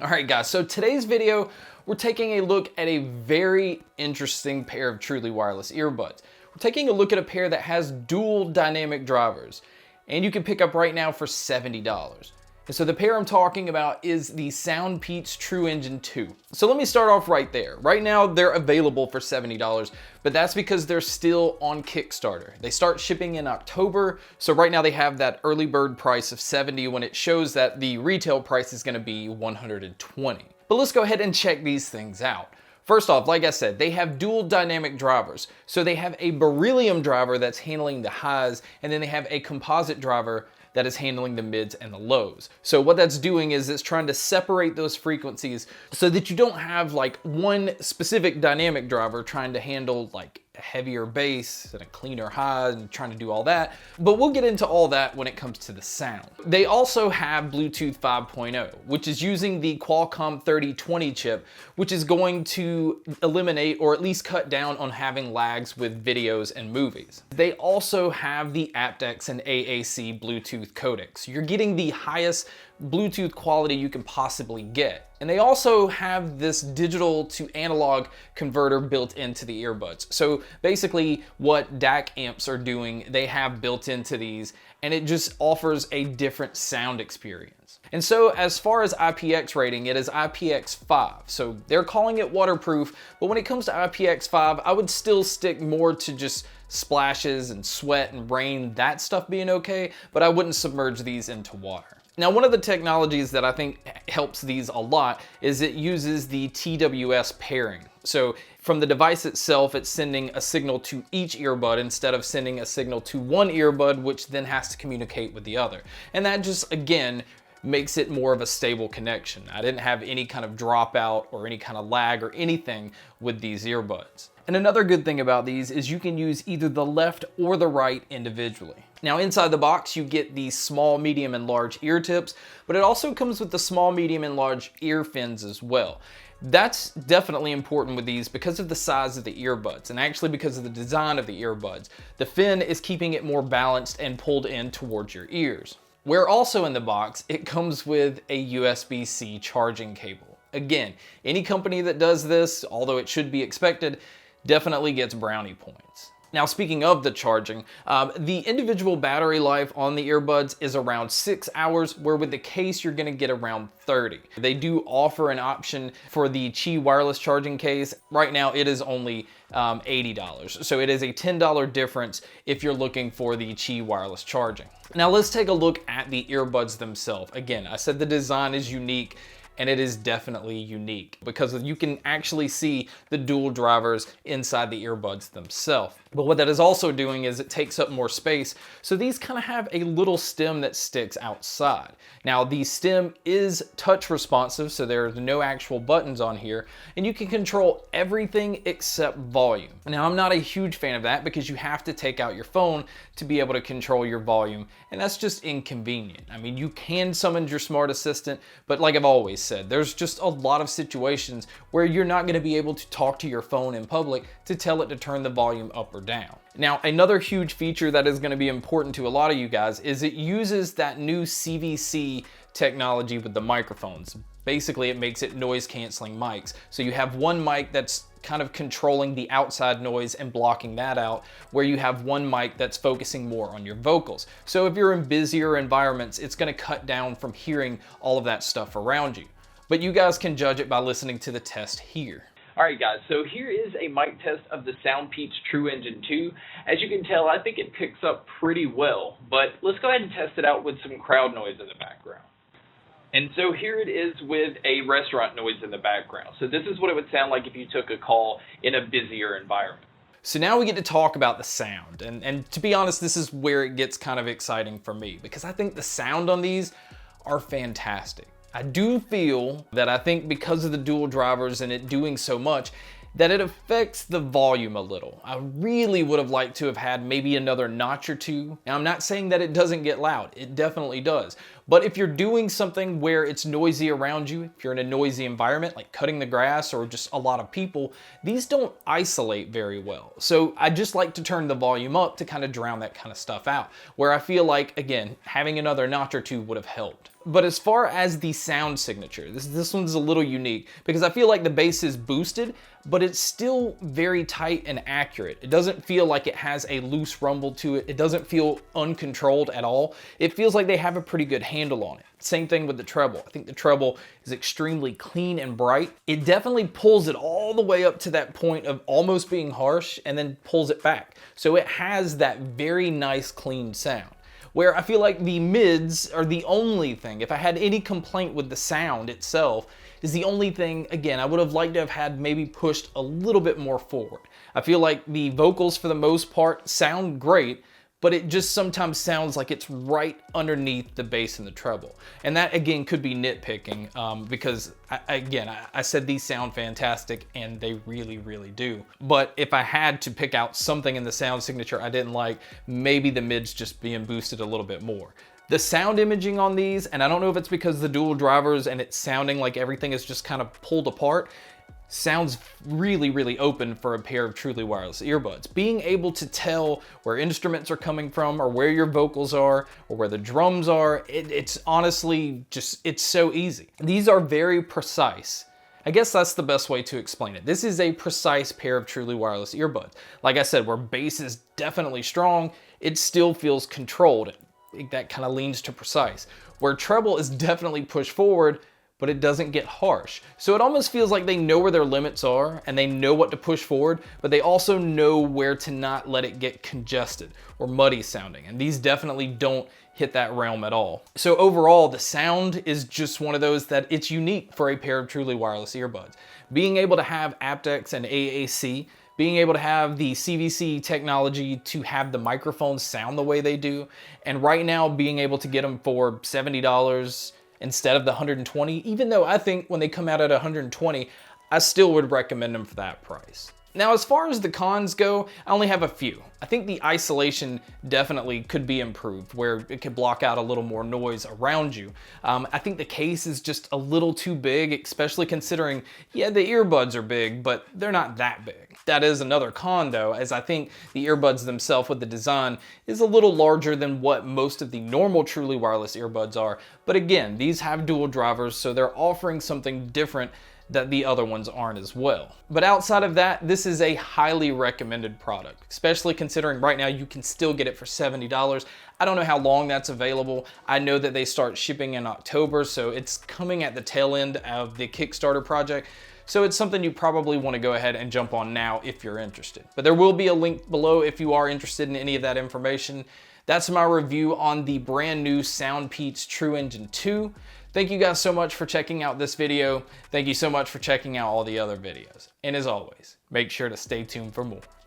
All right, guys, so today's video, we're taking a look at a very interesting pair of truly wireless earbuds. We're taking a look at a pair that has dual dynamic drivers, and you can pick up right now for $70. And so the pair I'm talking about is the SoundPeats True Engine 2. So let me start off right there. Right now, they're available for $70, but that's because they're still on Kickstarter. They start shipping in October, so right now they have that early bird price of $70 when it shows that the retail price is gonna be $120. But let's go ahead and check these things out. First off, like I said, they have dual dynamic drivers. So they have a beryllium driver that's handling the highs, and then they have a composite driver that is handling the mids and the lows. So what that's doing is it's trying to separate those frequencies so that you don't have like one specific dynamic driver trying to handle like a heavier bass and a cleaner high and trying to do all that. But we'll get into all that when it comes to the sound. They also have Bluetooth 5.0, which is using the Qualcomm 3020 chip, which is going to eliminate or at least cut down on having lags with videos and movies. They also have the aptX and AAC Bluetooth codecs. You're getting the highest Bluetooth quality you can possibly get. And they also have this digital to analog converter built into the earbuds. So basically what DAC amps are doing, they have built into these, and it just offers a different sound experience. And so as far as IPX rating, it is IPX5. So they're calling it waterproof, but when it comes to IPX5, I would still stick more to just splashes and sweat and rain, that stuff being okay, but I wouldn't submerge these into water. Now, one of the technologies that I think helps these a lot is it uses the TWS pairing. So from the device itself, it's sending a signal to each earbud instead of sending a signal to one earbud, which then has to communicate with the other. And that just, again, makes it more of a stable connection. I didn't have any kind of dropout or any kind of lag or anything with these earbuds. And another good thing about these is you can use either the left or the right individually. Now inside the box, you get the small, medium, and large ear tips, but it also comes with the small, medium, and large ear fins as well. That's definitely important with these because of the size of the earbuds and actually because of the design of the earbuds. The fin is keeping it more balanced and pulled in towards your ears. Where also in the box, it comes with a USB-C charging cable. Again, any company that does this, although it should be expected, definitely gets brownie points. Now, speaking of the charging, the individual battery life on the earbuds is around 6 hours, where with the case, you're gonna get around 30. They do offer an option for the Qi wireless charging case. Right now, it is only $80. So it is a $10 difference if you're looking for the Qi wireless charging. Now, let's take a look at the earbuds themselves. Again, I said the design is unique, and it is definitely unique because you can actually see the dual drivers inside the earbuds themselves. But what that is also doing is it takes up more space. So these kind of have a little stem that sticks outside. Now the stem is touch responsive, so there's no actual buttons on here, and you can control everything except volume. Now I'm not a huge fan of that because you have to take out your phone to be able to control your volume, and that's just inconvenient. I mean, you can summon your smart assistant, but like I've always said, there's just a lot of situations where you're not going to be able to talk to your phone in public to tell it to turn the volume up or down. Now, another huge feature that is going to be important to a lot of you guys is it uses that new CVC technology with the microphones. Basically, it makes it noise canceling mics. So you have one mic that's kind of controlling the outside noise and blocking that out, where you have one mic that's focusing more on your vocals. So if you're in busier environments, it's going to cut down from hearing all of that stuff around you. But you guys can judge it by listening to the test here. All right, guys, so here is a mic test of the SoundPeats True Engine 2. As you can tell, I think it picks up pretty well, but let's go ahead and test it out with some crowd noise in the background. And so here it is with a restaurant noise in the background. So this is what it would sound like if you took a call in a busier environment. So now we get to talk about the sound. And to be honest, this is where it gets kind of exciting for me because I think the sound on these are fantastic. I do feel that I think because of the dual drivers and it doing so much, that it affects the volume a little. I really would have liked to have had maybe another notch or two. Now, I'm not saying that it doesn't get loud. It definitely does. But if you're doing something where it's noisy around you, if you're in a noisy environment like cutting the grass or just a lot of people, these don't isolate very well. So I just like to turn the volume up to kind of drown that kind of stuff out, where I feel like, again, having another notch or two would have helped. But as far as the sound signature, this one's a little unique because I feel like the bass is boosted, but it's still very tight and accurate. It doesn't feel like it has a loose rumble to it. It doesn't feel uncontrolled at all. It feels like they have a pretty good handle on it. Same thing with the treble. I think the treble is extremely clean and bright. It definitely pulls it all the way up to that point of almost being harsh and then pulls it back. So it has that very nice clean sound. Where I feel like the mids are the only thing, if I had any complaint with the sound itself, is the only thing, again, I would have liked to have had maybe pushed a little bit more forward. I feel like the vocals for the most part sound great, but it just sometimes sounds like it's right underneath the bass and the treble. And that, again, could be nitpicking because, I said these sound fantastic, and they really, really do. But if I had to pick out something in the sound signature I didn't like, maybe the mids just being boosted a little bit more. The sound imaging on these, and I don't know if it's because the dual drivers and it's sounding like everything is just kind of pulled apart, sounds really, really open for a pair of truly wireless earbuds. Being able to tell where instruments are coming from or where your vocals are or where the drums are, it's honestly just, it's so easy. These are very precise. I guess that's the best way to explain it. This is a precise pair of truly wireless earbuds. Like I said, where bass is definitely strong, it still feels controlled. That kind of leans to precise. Where treble is definitely pushed forward, but it doesn't get harsh. So it almost feels like they know where their limits are and they know what to push forward, but they also know where to not let it get congested or muddy sounding. And these definitely don't hit that realm at all. So overall, the sound is just one of those that it's unique for a pair of truly wireless earbuds. Being able to have aptX and AAC, being able to have the CVC technology to have the microphones sound the way they do, and right now being able to get them for $70 instead of the $120, even though I think when they come out at $120, I still would recommend them for that price. Now, as far as the cons go, I only have a few. I think the isolation definitely could be improved, where it could block out a little more noise around you. I think the case is just a little too big, especially considering, yeah, the earbuds are big, but they're not that big. That is another con though, as I think the earbuds themselves with the design is a little larger than what most of the normal truly wireless earbuds are. But again, these have dual drivers, so they're offering something different that the other ones aren't as well. But outside of that, this is a highly recommended product, especially considering right now you can still get it for $70. I don't know how long that's available. I know that they start shipping in October, so it's coming at the tail end of the Kickstarter project. So it's something you probably want to go ahead and jump on now if you're interested. But there will be a link below if you are interested in any of that information. That's my review on the brand new SoundPeats True Engine 2. Thank you guys so much for checking out this video. Thank you so much for checking out all the other videos. And as always, make sure to stay tuned for more.